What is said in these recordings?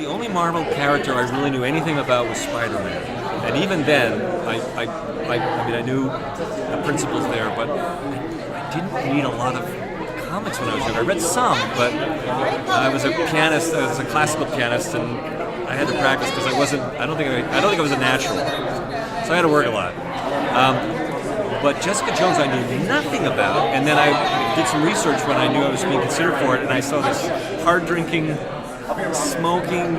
the only Marvel character I really knew anything about was Spider-Man, and even then, I mean, I knew the principles there, but I didn't read a lot of comics when I was younger. I read some, but I was a pianist. I was a classical pianist, and I had to practice because I don't think I was a natural, so I had to work a lot. But Jessica Jones I knew nothing about, and then I did some research when I knew I was being considered for it, and I saw this hard-drinking, smoking,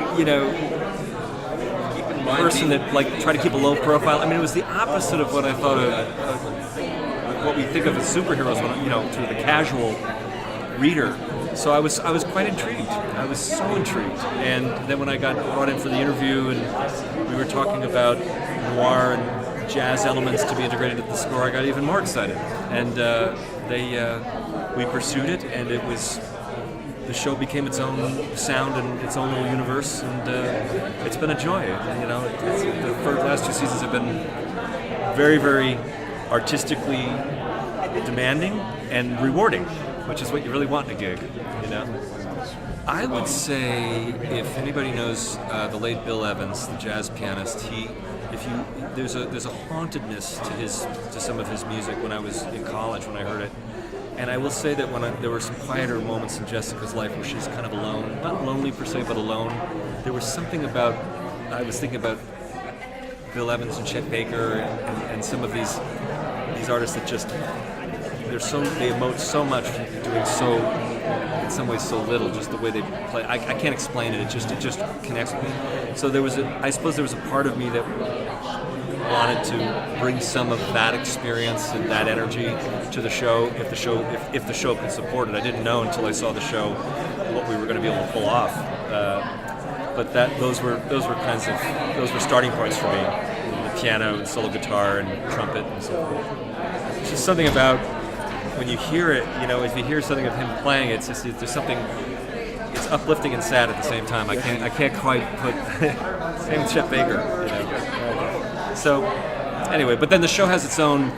person that like tried to keep a low profile. I mean, it was the opposite of what I thought of what we think of as superheroes, through the casual reader. So I was quite intrigued. I was so intrigued. And then when I got brought in for the interview, and we were talking about noir and jazz elements to be integrated into the score, I got even more excited. And we pursued it, and the show became its own sound and its own little universe, and it's been a joy. The last 2 seasons have been very, very artistically demanding and rewarding, which is what you really want in a gig. I would say, if anybody knows the late Bill Evans, the jazz pianist, there's a hauntedness to some of his music when I was in college when I heard it. And I will say that there were some quieter moments in Jessica's life where she's kind of alone, not lonely per se, but alone. There was something about, I was thinking about Bill Evans and Chet Baker and some of these artists that just, they emote so much, doing so, in some ways, so little, just the way they play. I can't explain it. It just connects with me. So I suppose there was a part of me that wanted to bring some of that experience and that energy to the show, if the show could support it. I didn't know until I saw the show what we were going to be able to pull off. But those were starting points for me. The piano and solo guitar and trumpet and so forth. It's just something about when you hear it, if you hear something of him playing, there's something. It's uplifting and sad at the same time. I can't quite put same with Chet Baker. So anyway, but then the show has its own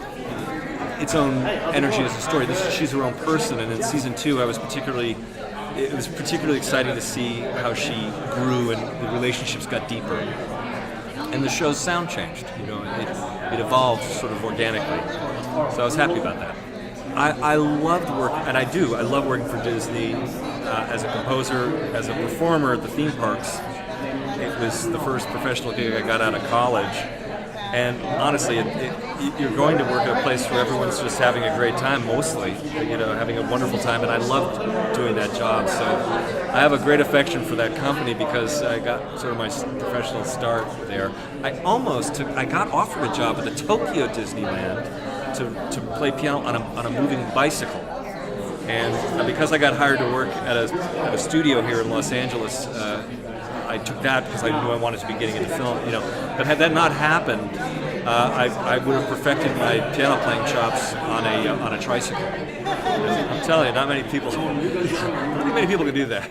energy as a story. She's her own person, and in season 2, it was particularly exciting to see how she grew and the relationships got deeper, and the show's sound changed. It evolved sort of organically. So I was happy about that. I loved working, and I do. I love working for Disney as a composer, as a performer at the theme parks. It was the first professional gig I got out of college. And honestly, you're going to work at a place where everyone's just having a great time, mostly, having a wonderful time, and I loved doing that job. So I have a great affection for that company because I got sort of my professional start there. I got offered a job at the Tokyo Disneyland to play piano on a moving bicycle. And because I got hired to work at a studio here in Los Angeles, I took that because I knew I wanted to be getting into film, But had that not happened, I would have perfected my piano playing chops on a tricycle. I'm telling you, not many people can do that.